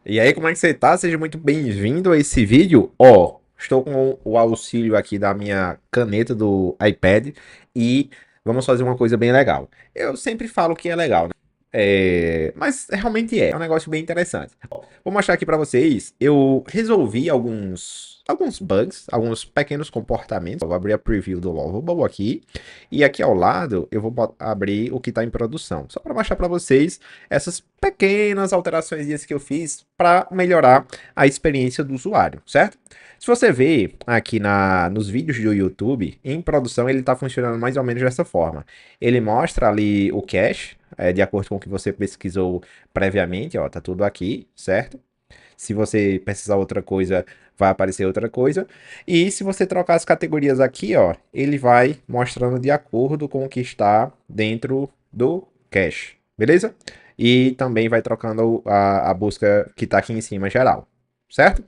E aí, como é que você tá? Seja muito bem-vindo a esse vídeo. Ó, estou com o auxílio aqui da minha caneta do iPad e vamos fazer uma coisa bem legal. Eu sempre falo que é legal, né? Mas realmente é um negócio bem interessante. Vou mostrar aqui pra vocês. Eu resolvi alguns bugs, alguns pequenos comportamentos. Eu vou abrir a preview do Lovable aqui. E aqui ao lado eu vou abrir o que está em produção. Só para mostrar para vocês essas pequenas alterações que eu fiz para melhorar a experiência do usuário, certo? Se você ver aqui nos vídeos do YouTube, em produção ele está funcionando mais ou menos dessa forma. Ele mostra ali o cache, de acordo com o que você pesquisou previamente, ó, tá tudo aqui, certo? Se você precisar outra coisa, vai aparecer outra coisa. E se você trocar as categorias aqui, ó, ele vai mostrando de acordo com o que está dentro do cache, beleza? E também vai trocando a busca que está aqui em cima geral, certo?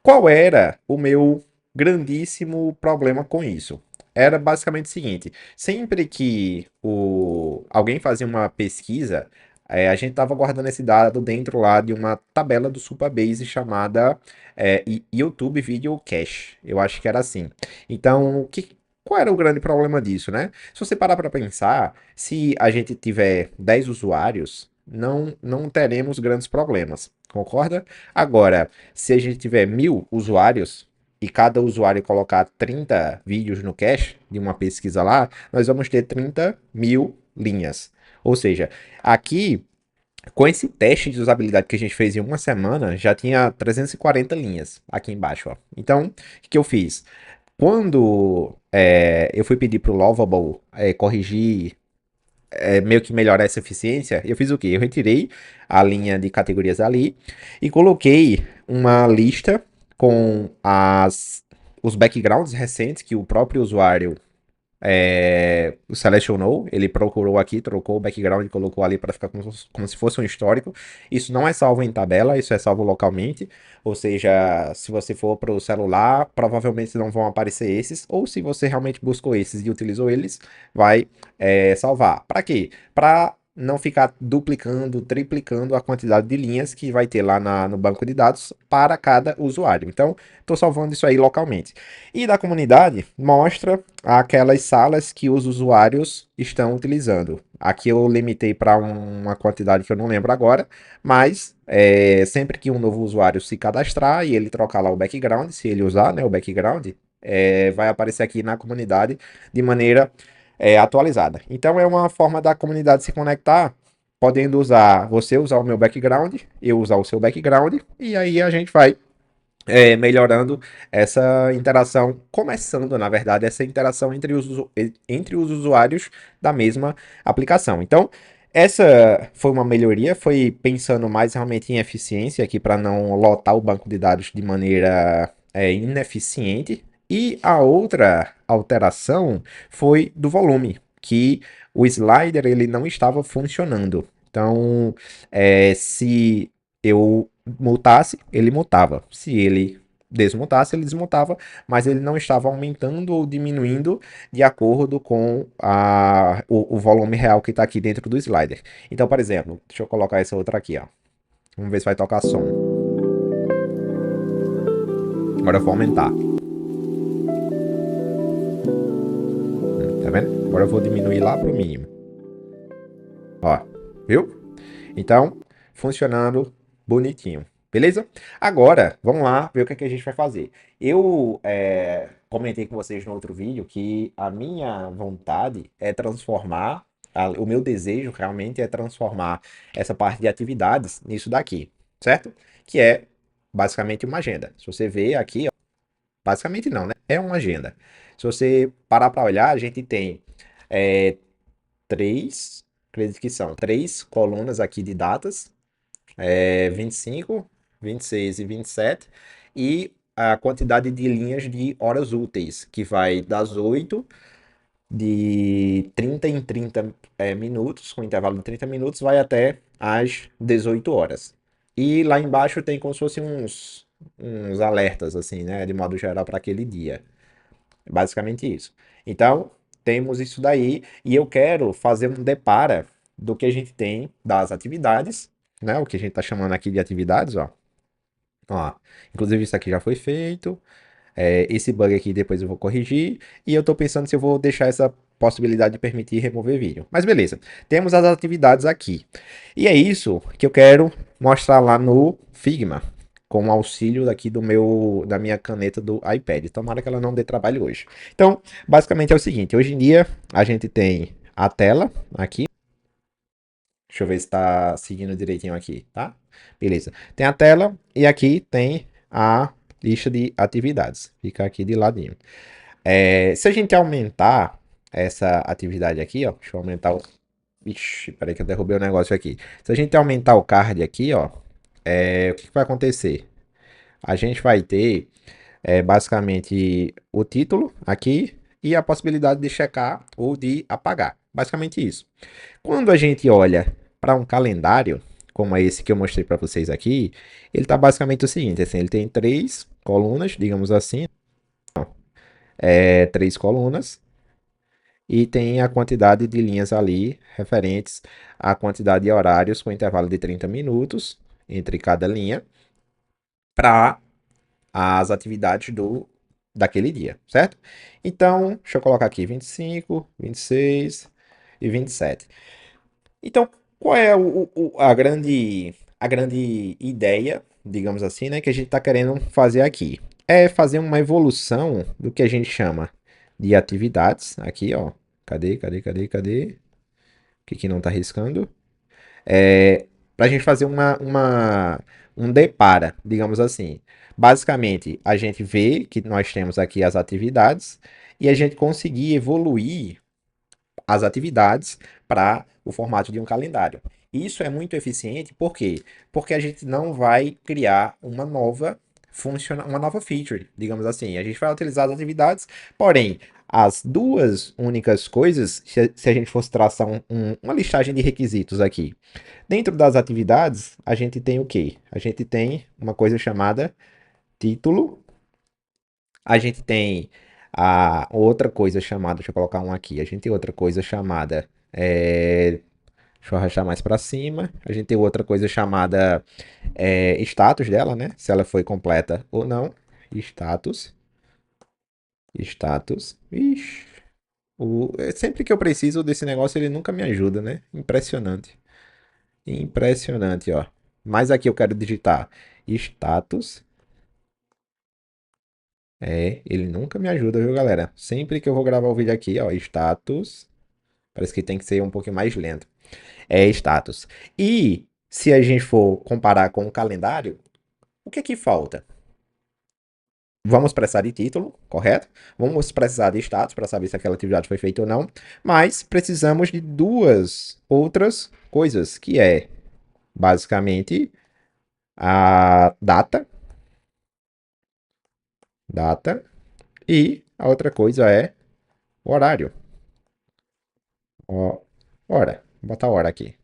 Qual era o meu grandíssimo problema com isso? Era basicamente o seguinte: sempre que alguém fazia uma pesquisa, a gente estava guardando esse dado dentro lá de uma tabela do Supabase chamada YouTube Video Cache. Eu acho que era assim. Então, qual era o grande problema disso, né? Se você parar para pensar, se a gente tiver 10 usuários, não teremos grandes problemas, concorda? Agora, se a gente tiver 1.000 usuários e cada usuário colocar 30 vídeos no cache de uma pesquisa lá, nós vamos ter 30.000 linhas. Ou seja, aqui, com esse teste de usabilidade que a gente fez em uma semana, já tinha 340 linhas aqui embaixo. Ó. Então, o que eu fiz? Quando eu fui pedir para o Lovable corrigir, meio que melhorar essa eficiência, eu fiz o quê? Eu retirei a linha de categorias ali e coloquei uma lista com os backgrounds recentes que o próprio usuário selecionou, ele procurou aqui, trocou o background e colocou ali para ficar como se fosse um histórico. Isso não é salvo em tabela, isso é salvo localmente. Ou seja, se você for para o celular, provavelmente não vão aparecer esses. Ou se você realmente buscou esses e utilizou eles, vai salvar. Para quê? Para não ficar duplicando, triplicando a quantidade de linhas que vai ter lá no banco de dados para cada usuário. Então, estou salvando isso aí localmente. E da comunidade, mostra aquelas salas que os usuários estão utilizando. Aqui eu limitei para uma quantidade que eu não lembro agora, mas sempre que um novo usuário se cadastrar e ele trocar lá o background, se ele usar, né, o background, vai aparecer aqui na comunidade de maneira atualizada. Então é uma forma da comunidade se conectar, podendo usar, você usar o meu background, eu usar o seu background, e aí a gente vai melhorando essa interação, começando, na verdade, essa interação entre os usuários da mesma aplicação. Então, essa foi uma melhoria, foi pensando mais realmente em eficiência aqui para não lotar o banco de dados de maneira ineficiente. E a outra alteração foi do volume, que o slider ele não estava funcionando. Então, se eu mutasse, ele mutava. Se ele desmutasse, ele desmutava, mas ele não estava aumentando ou diminuindo de acordo com o volume real que está aqui dentro do slider. Então, por exemplo, deixa eu colocar essa outra aqui, ó. Vamos ver se vai tocar som. Agora eu vou aumentar. Tá vendo? Agora eu vou diminuir lá para o mínimo. Ó, viu? Então, funcionando bonitinho. Beleza? Agora, vamos lá ver o que, que a gente vai fazer. Eu comentei com vocês no outro vídeo que a minha vontade é transformar, o meu desejo realmente é transformar essa parte de atividades nisso daqui, certo? Que é basicamente uma agenda. Se você ver aqui, ó, basicamente não, né? É uma agenda. Se você parar para olhar, a gente tem é, três, acredito que são três colunas aqui de datas 25, 26 e 27, e a quantidade de linhas de horas úteis, que vai das 8 de 30 em 30 minutos, com intervalo de 30 minutos, vai até às 18 horas. E lá embaixo tem como se fossem uns alertas, assim, né, de modo geral, para aquele dia. Basicamente isso. Então, temos isso daí, e eu quero fazer um depara do que a gente tem das atividades, né? O que a gente está chamando aqui de atividades, ó. Ó, inclusive isso aqui já foi feito. Esse bug aqui depois eu vou corrigir. E eu tô pensando se eu vou deixar essa possibilidade de permitir remover vídeo. Mas beleza, temos as atividades aqui. E é isso que eu quero mostrar lá no Figma, com o auxílio aqui da minha caneta do iPad. Tomara que ela não dê trabalho hoje. Então, basicamente é o seguinte, hoje em dia a gente tem a tela aqui. Deixa eu ver se está seguindo direitinho aqui, tá? Beleza. Tem a tela e aqui tem a lista de atividades. Fica aqui de ladinho. Se a gente aumentar essa atividade aqui, ó. Deixa eu aumentar o. Ixi, peraí que eu derrubei o negócio aqui. Se a gente aumentar o card aqui, ó. O que vai acontecer? A gente vai ter basicamente o título aqui e a possibilidade de checar ou de apagar. Basicamente isso. Quando a gente olha para um calendário, como é esse que eu mostrei para vocês aqui, ele está basicamente o seguinte, assim, ele tem três colunas, digamos assim, três colunas, e tem a quantidade de linhas ali referentes à quantidade de horários com intervalo de 30 minutos entre cada linha para as atividades daquele dia, certo? Então, deixa eu colocar aqui 25, 26 e 27. Então, qual é a grande ideia, digamos assim, né, que a gente está querendo fazer aqui? É fazer uma evolução do que a gente chama de atividades. Aqui, ó. Cadê? O que que não está riscando? Para a gente fazer um depara, digamos assim. Basicamente, a gente vê que nós temos aqui as atividades e a gente conseguir evoluir as atividades para o formato de um calendário. Isso é muito eficiente, por quê? Porque a gente não vai criar uma nova feature, digamos assim. A gente vai utilizar as atividades, porém, as duas únicas coisas, se a gente fosse traçar uma listagem de requisitos aqui, dentro das atividades, a gente tem o quê? A gente tem uma coisa chamada título, a gente tem a outra coisa chamada, deixa eu colocar um aqui, a gente tem outra coisa chamada, deixa eu arrastar mais para cima, a gente tem outra coisa chamada status dela, né? Se ela foi completa ou não. Status, status, ixi, sempre que eu preciso desse negócio ele nunca me ajuda, né? Impressionante, impressionante, ó. Mas aqui eu quero digitar status, ele nunca me ajuda, viu, galera? Sempre que eu vou gravar o vídeo aqui, ó, status, parece que tem que ser um pouquinho mais lento. Status. E se a gente for comparar com o calendário, o que é que falta? Vamos precisar de título, correto? Vamos precisar de status para saber se aquela atividade foi feita ou não. Mas precisamos de duas outras coisas, que é basicamente a data, e a outra coisa é o horário. Ó, hora. Vou botar hora aqui.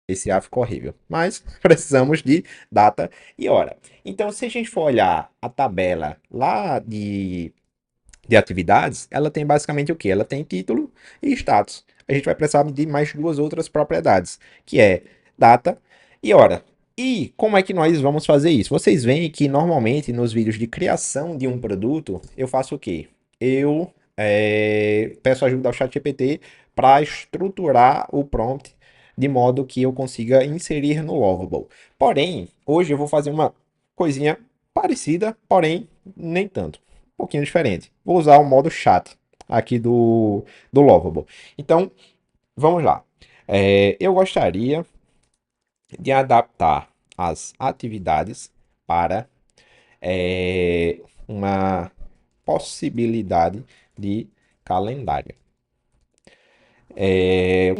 Esse A ficou horrível. Mas precisamos de data e hora. Então, se a gente for olhar a tabela lá de atividades, ela tem basicamente o que? Ela tem título e status. A gente vai precisar de mais duas outras propriedades, que é data e hora. E como é que nós vamos fazer isso? Vocês veem que normalmente nos vídeos de criação de um produto, eu faço o quê? Eu peço ajuda ao ChatGPT para estruturar o prompt de modo que eu consiga inserir no Lovable. Porém, hoje eu vou fazer uma coisinha parecida, porém nem tanto. Um pouquinho diferente. Vou usar o modo chat aqui do Lovable. Então, vamos lá. Eu gostaria de adaptar as atividades para uma possibilidade de calendário.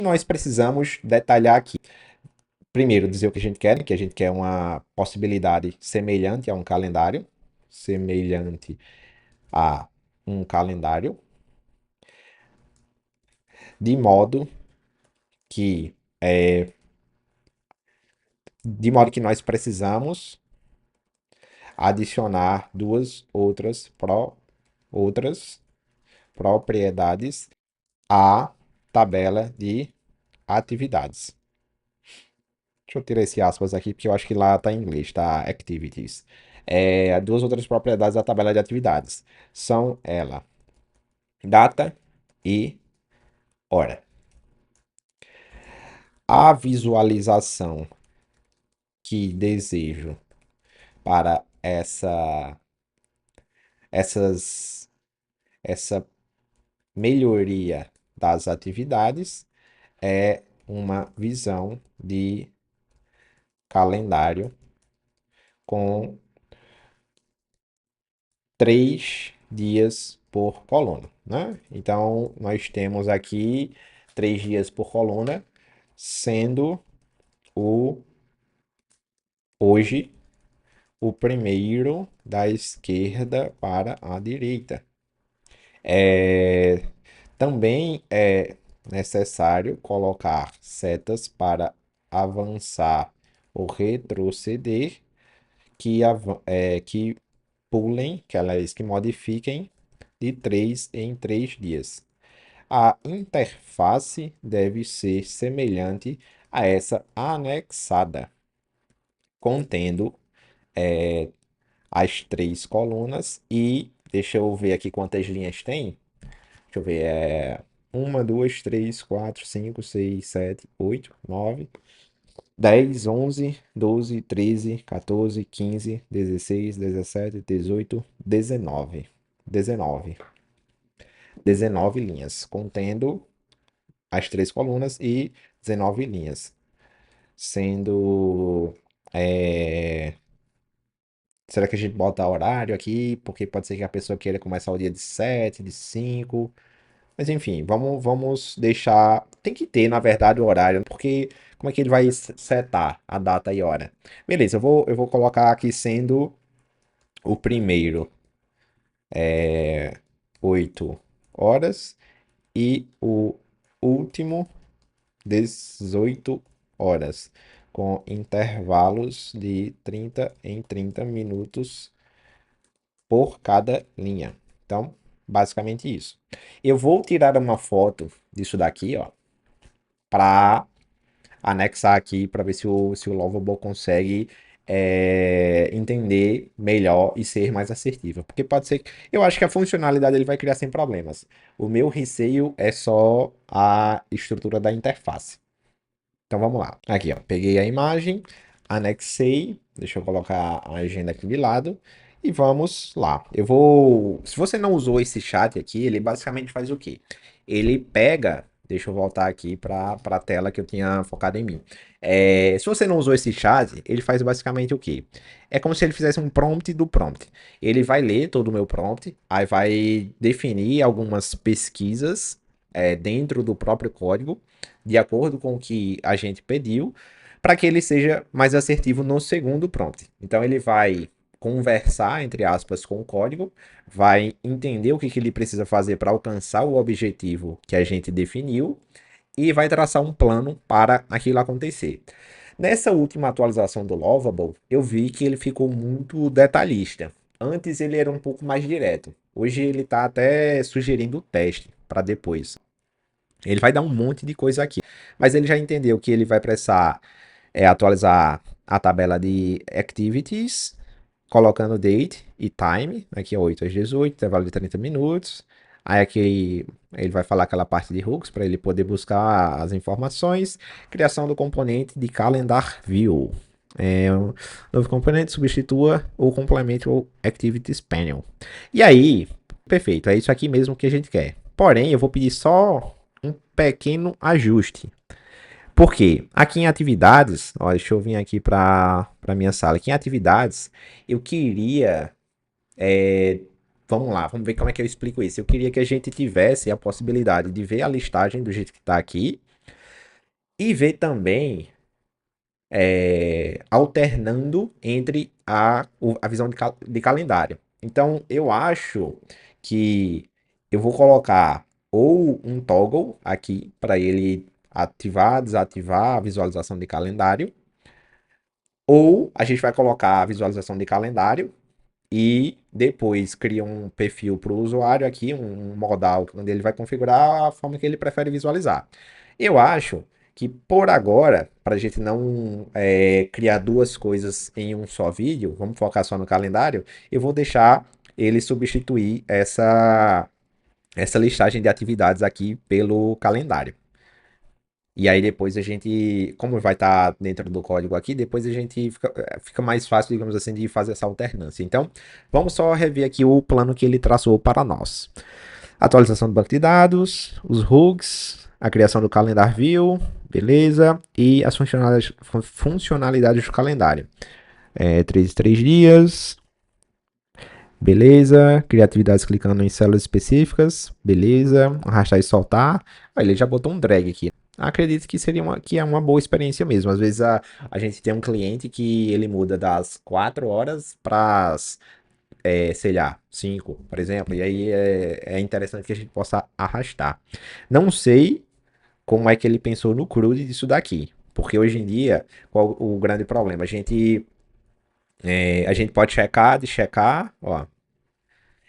Nós precisamos detalhar aqui. Primeiro, dizer o que a gente quer uma possibilidade semelhante a um calendário, semelhante a um calendário, de modo que nós precisamos adicionar outras propriedades à tabela de atividades. Deixa eu tirar esse aspas aqui, porque eu acho que lá tá em inglês, tá? Activities. Duas outras propriedades da tabela de atividades. São ela, data e hora. A visualização que desejo para essas, essa melhoria das atividades é uma visão de calendário com 3 dias por coluna, né? Então, nós temos aqui 3 dias por coluna, sendo o hoje o primeiro da esquerda para a direita. É, Também é necessário colocar setas para avançar ou retroceder que pulem, que modifiquem de 3 em 3 dias. A interface deve ser semelhante a essa anexada, contendo as 3 colunas e deixa eu ver aqui quantas linhas tem. Deixa eu ver, 1, 2, 3, 4, 5, 6, 7, 8, 9, 10, 11, 12, 13, 14, 15, 16, 17, 18, 19. 19 linhas, contendo as 3 colunas e 19 linhas. Sendo. é, Será que a gente bota horário aqui? Porque pode ser que a pessoa queira começar o dia de 7, de 5. Mas enfim, vamos deixar. Tem que ter, na verdade, o horário, porque como é que ele vai setar a data e hora? Beleza, eu vou colocar aqui sendo o primeiro 8 horas e o último 18 horas, com intervalos de 30 em 30 minutos por cada linha. Então, basicamente isso. Eu vou tirar uma foto disso daqui, ó, para anexar aqui para ver se o Lovable consegue entender melhor e ser mais assertivo. Porque pode ser que. Eu acho que a funcionalidade ele vai criar sem problemas. O meu receio é só a estrutura da interface. Então vamos lá. Aqui, ó, peguei a imagem, anexei, deixa eu colocar a agenda aqui de lado e vamos lá. Eu vou, se você não usou esse chat aqui, ele basicamente faz o quê? Ele pega, deixa eu voltar aqui para a tela que eu tinha focado em mim. Se você não usou esse chat, ele faz basicamente o quê? É como se ele fizesse um prompt do prompt. Ele vai ler todo o meu prompt, aí vai definir algumas pesquisas dentro do próprio código de acordo com o que a gente pediu, para que ele seja mais assertivo no segundo prompt. Então ele vai conversar, entre aspas, com o código, vai entender o que ele precisa fazer para alcançar o objetivo que a gente definiu e vai traçar um plano para aquilo acontecer. Nessa última atualização do Lovable, eu vi que ele ficou muito detalhista. Antes ele era um pouco mais direto. Hoje ele está até sugerindo o teste para depois. Ele vai dar um monte de coisa aqui, mas ele já entendeu que ele vai precisar atualizar a tabela de activities, colocando date e time, aqui é 8 às 18, intervalo de 30 minutos. Aí aqui ele vai falar aquela parte de hooks para ele poder buscar as informações. Criação do componente de calendar view. Um novo componente substitua ou complemente o Activities Panel. E aí, perfeito, é isso aqui mesmo que a gente quer. Porém, eu vou pedir só um pequeno ajuste. Por quê? Aqui em atividades, ó, deixa eu vir aqui para minha sala. Aqui em atividades, eu queria. Vamos lá, vamos ver como é que eu explico isso. Eu queria que a gente tivesse a possibilidade de ver a listagem do jeito que está aqui e ver também alternando entre a visão de calendário. Então, eu acho que eu vou colocar ou um toggle aqui para ele ativar, desativar a visualização de calendário, ou a gente vai colocar a visualização de calendário e depois cria um perfil para o usuário aqui, um modal, onde ele vai configurar a forma que ele prefere visualizar. Eu acho que por agora, para a gente não criar duas coisas em um só vídeo, vamos focar só no calendário, eu vou deixar ele substituir essa listagem de atividades aqui pelo calendário. E aí depois a gente, como vai estar dentro do código aqui, depois a gente fica mais fácil, digamos assim, de fazer essa alternância. Então, vamos só rever aqui o plano que ele traçou para nós. Atualização do banco de dados, os hooks, a criação do calendar view, beleza, e as funcionalidades do calendário. 3 em 3 dias, beleza, criar atividades clicando em células específicas, beleza, arrastar e soltar. Ele já botou um drag aqui. Acredito que seria que é uma boa experiência mesmo. Às vezes a gente tem um cliente que ele muda das 4 horas para as, sei lá, 5, por exemplo. E aí é interessante que a gente possa arrastar. Não sei como é que ele pensou no CRUD disso daqui. Porque hoje em dia, qual o grande problema? A gente pode checar, deschecar, ó,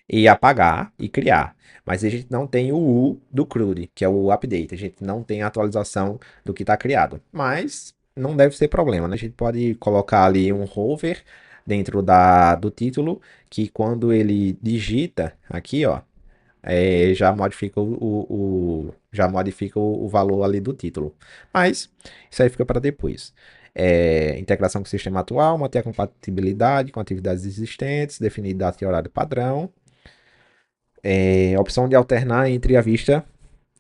e apagar e criar. Mas a gente não tem o U do CRUD, que é o update. A gente não tem a atualização do que está criado. Mas não deve ser problema, né? A gente pode colocar ali um hover dentro do título, que quando ele digita aqui, ó, já modifica já modifica o valor ali do título. Mas isso aí fica para depois. Integração com o sistema atual, manter a compatibilidade com atividades existentes, definir data e horário padrão. Opção de alternar entre a vista.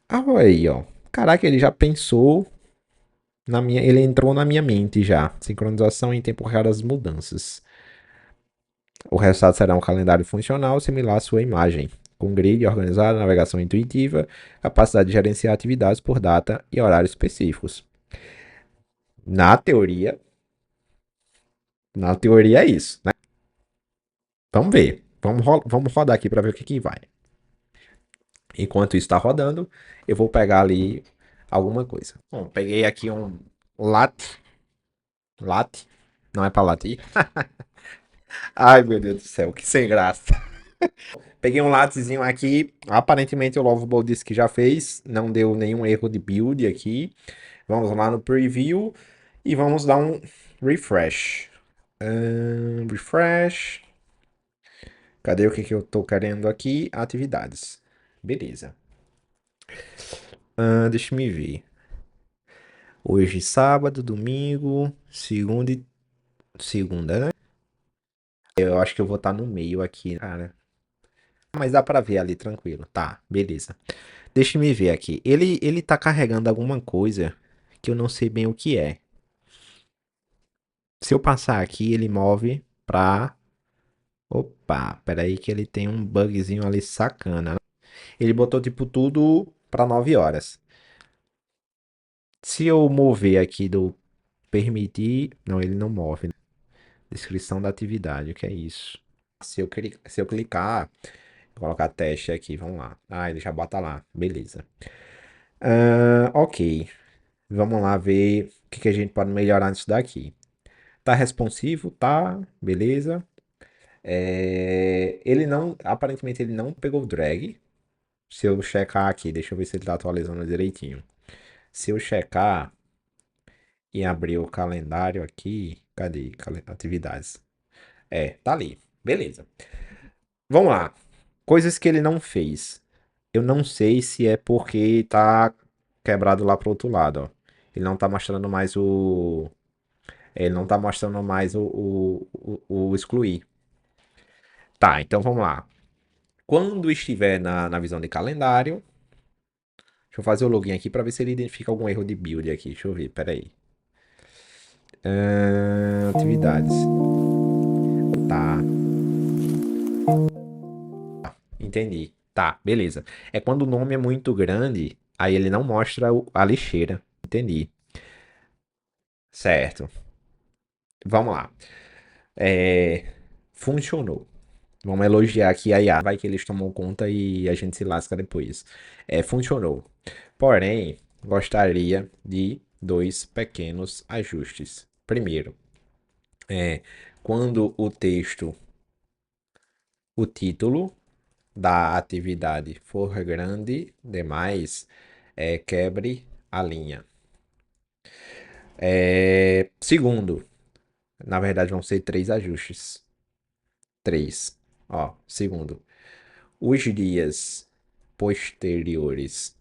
Ah, aí, ó. Caraca, ele já pensou na minha. Ele entrou na minha mente já. Sincronização em tempo real das mudanças. O resultado será um calendário funcional similar à sua imagem, com grid organizado, navegação intuitiva, capacidade de gerenciar atividades por data e horários específicos. Na teoria, na teoria é isso, né? Vamos ver. Vamos rodar aqui para ver o que vai. Enquanto isso está rodando, eu vou pegar ali alguma coisa. Bom, peguei aqui um latte. Latte? Não é para latir? Ai, meu Deus do céu, que sem graça. Peguei um lattezinho aqui. Aparentemente o Lovable disse que já fez. Não deu nenhum erro de build aqui. Vamos lá no preview e vamos dar um refresh. Refresh. Cadê o que eu tô querendo aqui? Atividades. Beleza. Deixa eu ver. Hoje, sábado, domingo, segunda, né? Eu acho que eu vou estar no meio aqui, cara. Mas dá pra ver ali tranquilo. Tá, beleza. Deixa eu me ver aqui. Ele tá carregando alguma coisa que eu não sei bem o que é. Se eu passar aqui, ele move pra. Opa, peraí que ele tem um bugzinho ali sacana. Ele botou tipo tudo pra 9 horas. Se eu mover aqui do permitir. Não, ele não move, né? Descrição da atividade, o que é isso? Se eu clicar, colocar teste aqui, vamos lá. Ele já bota lá, beleza. Ok, vamos lá ver o que a gente pode melhorar nisso daqui. Tá responsivo, tá, beleza. Ele não, aparentemente ele não pegou o drag. Se eu checar aqui, deixa eu ver se ele tá atualizando direitinho. Se eu checar e abrir o calendário aqui, cadê? Atividades. Tá ali, beleza. Vamos lá. Coisas que ele não fez. Eu não sei se é porque tá quebrado lá pro outro lado, ó. Ele não tá mostrando mais o. Ele não tá mostrando mais o excluir. Tá, então vamos lá. Quando estiver na visão de calendário. Deixa eu fazer o login aqui para ver se ele identifica algum erro de build aqui. Deixa eu ver, peraí. Atividades. Tá, entendi. Tá, beleza. É quando o nome é muito grande, aí ele não mostra a lixeira. Entendi. Certo. Vamos lá. Funcionou. Vamos elogiar aqui a IA. Vai que eles tomam conta e a gente se lasca depois. Funcionou. Porém, gostaria de dois pequenos ajustes. Primeiro, quando o título da atividade for grande demais, quebre a linha. Segundo, na verdade vão ser três ajustes. Três. Ó, segundo, os dias posteriores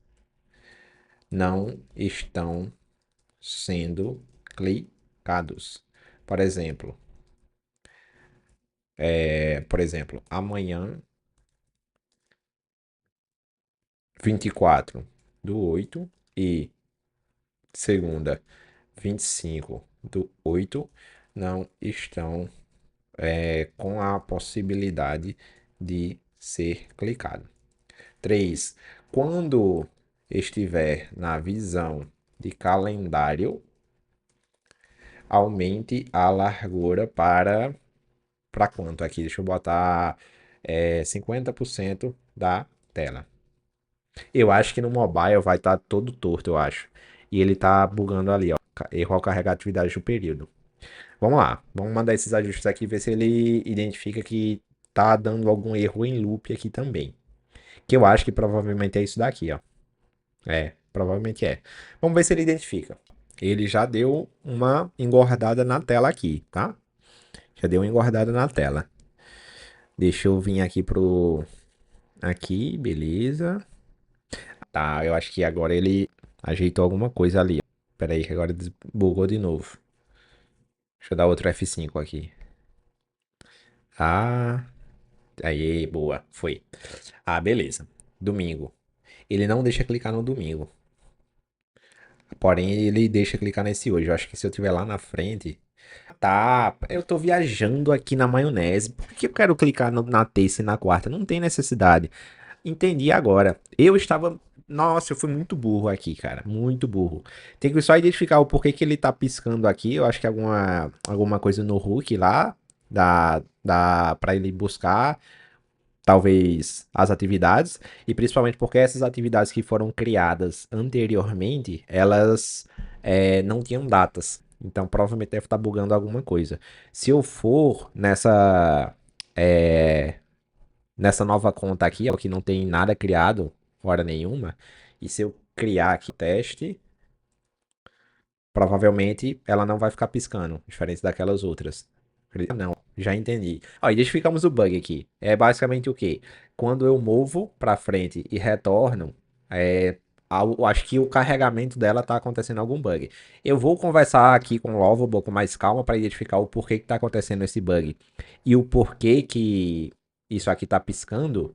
não estão sendo clicados. Por exemplo, amanhã, 24/8 e segunda, 25/8 não estão com a possibilidade de ser clicado. 3. Quando estiver na visão de calendário, aumente a largura para quanto aqui? Deixa eu botar 50% da tela. Eu acho que no mobile vai estar todo torto, eu acho. E ele tá bugando ali, ó. Erro ao carregar a atividade do período. Vamos lá. Vamos mandar esses ajustes aqui, ver se ele identifica que tá dando algum erro em loop aqui também. Que eu acho que provavelmente é isso daqui, ó. Provavelmente é. Vamos ver se ele identifica. Ele já deu uma engordada na tela aqui, tá? Já deu uma engordada na tela. Deixa eu vir aqui pro. Aqui, beleza. Tá, eu acho que agora ele ajeitou alguma coisa ali. Pera aí, que agora bugou de novo. Deixa eu dar outro F5 aqui. Ah, aí, boa, foi. Ah, beleza. Domingo. Ele não deixa clicar no domingo. Porém, ele deixa clicar nesse hoje. Eu acho que se eu tiver lá na frente. Tá, eu tô viajando aqui na maionese. Por que eu quero clicar na terça e na quarta? Não tem necessidade. Entendi agora. Eu estava. Nossa, eu fui muito burro aqui, cara. Muito burro. Tem que só identificar o porquê que ele tá piscando aqui. Eu acho que é alguma coisa no hook lá. Pra ele buscar, talvez, as atividades. E principalmente porque essas atividades que foram criadas anteriormente, elas não tinham datas. Então provavelmente deve estar bugando alguma coisa. Se eu for é, nessa nova conta aqui, ó, que não tem nada criado, hora nenhuma, e se eu criar aqui teste, provavelmente ela não vai ficar piscando, diferente daquelas outras. Não, já entendi. Ó, identificamos o bug aqui. É basicamente o quê? Quando eu movo para frente e retorno, acho que o carregamento dela tá acontecendo algum bug. Eu vou conversar aqui com o Lovable com mais calma para identificar o porquê que tá acontecendo esse bug e o porquê que isso aqui tá piscando.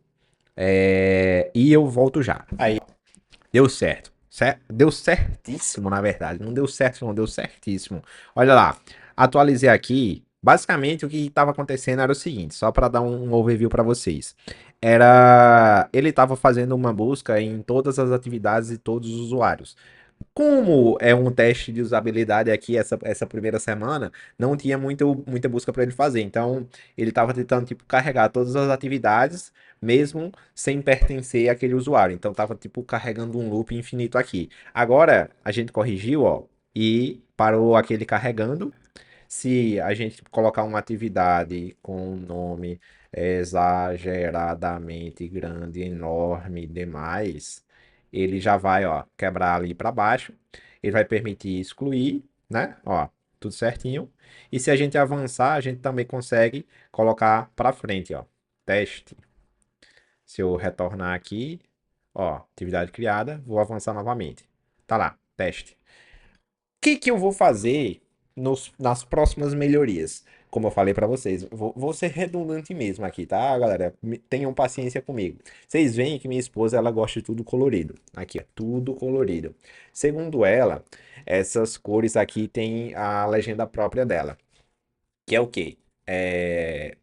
E eu volto já. Aí, deu certo. Deu certíssimo, na verdade. Não deu certo, não, deu certíssimo. Olha lá, atualizei aqui. Basicamente, o que estava acontecendo era o seguinte, só para dar um overview para vocês. Ele estava fazendo uma busca em todas as atividades de todos os usuários. Como é um teste de usabilidade aqui essa primeira semana, não tinha muita busca para ele fazer. Então, ele estava tentando tipo carregar todas as atividades, mesmo sem pertencer àquele usuário. Então, estava tipo carregando um loop infinito aqui. Agora, a gente corrigiu, ó, e parou aquele carregando. Se a gente colocar uma atividade com um nome exageradamente grande, enorme demais, ele já vai, ó, quebrar ali para baixo. Ele vai permitir excluir, né? Ó, tudo certinho. E se a gente avançar, a gente também consegue colocar para frente, ó. Teste. Se eu retornar aqui, ó, atividade criada, vou avançar novamente. Tá lá, teste que eu vou fazer nas próximas melhorias? Como eu falei pra vocês, vou ser redundante mesmo aqui, tá, galera? Tenham paciência comigo. Vocês veem que minha esposa, ela gosta de tudo colorido. Aqui, é tudo colorido. Segundo ela, essas cores aqui têm a legenda própria dela. Que é o quê?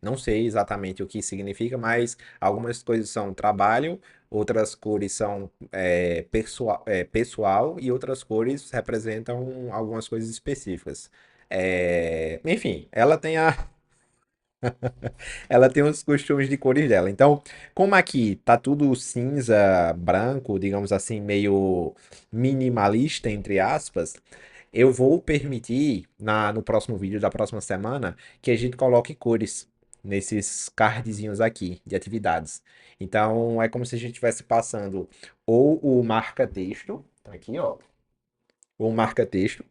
Não sei exatamente o que significa, mas algumas coisas são trabalho, outras cores são pessoal e outras cores representam algumas coisas específicas. Enfim, ela tem os costumes de cores dela. Então, como aqui tá tudo cinza, branco, digamos assim, meio minimalista, entre aspas, eu vou permitir, no próximo vídeo da próxima semana, que a gente coloque cores nesses cardzinhos aqui de atividades. Então, é como se a gente estivesse passando ou o marca-texto, tá aqui, ó, ou o marca-texto.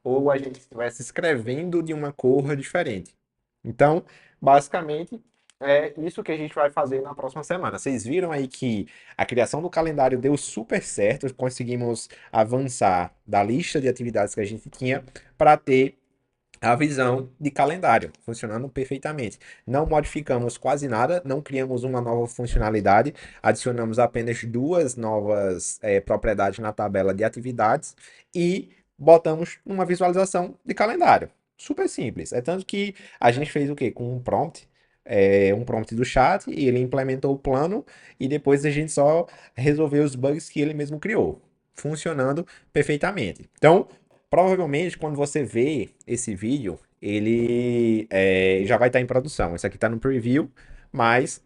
ou a gente estivesse escrevendo de uma cor diferente. Então, basicamente, é isso que a gente vai fazer na próxima semana. Vocês viram aí que a criação do calendário deu super certo, conseguimos avançar da lista de atividades que a gente tinha para ter a visão de calendário funcionando perfeitamente. Não modificamos quase nada, não criamos uma nova funcionalidade, adicionamos apenas duas novas propriedades na tabela de atividades e botamos uma visualização de calendário. Super simples. É tanto que a gente fez o quê? Com um prompt do chat, e ele implementou o plano e depois a gente só resolveu os bugs que ele mesmo criou, funcionando perfeitamente. Então, provavelmente, quando você vê esse vídeo, ele já vai estar em produção. Esse aqui está no preview, mas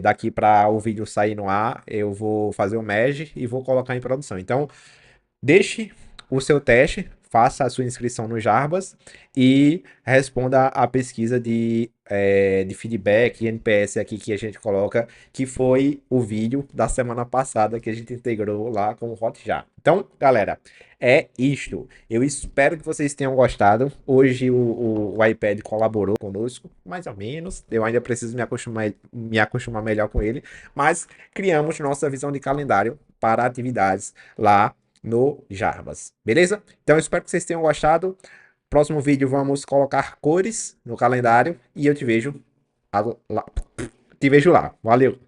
daqui para o vídeo sair no ar, eu vou fazer o merge e vou colocar em produção. Então, deixe o seu teste, faça a sua inscrição no Jarbas e responda a pesquisa de feedback e NPS aqui que a gente coloca, que foi o vídeo da semana passada que a gente integrou lá com o Hotjar. Então, galera, é isto. Eu espero que vocês tenham gostado. Hoje o iPad colaborou conosco, mais ou menos. Eu ainda preciso me acostumar melhor com ele, mas criamos nossa visão de calendário para atividades lá no Jarbas, beleza? Então eu espero que vocês tenham gostado. Próximo vídeo vamos colocar cores no calendário e eu te vejo lá. Valeu!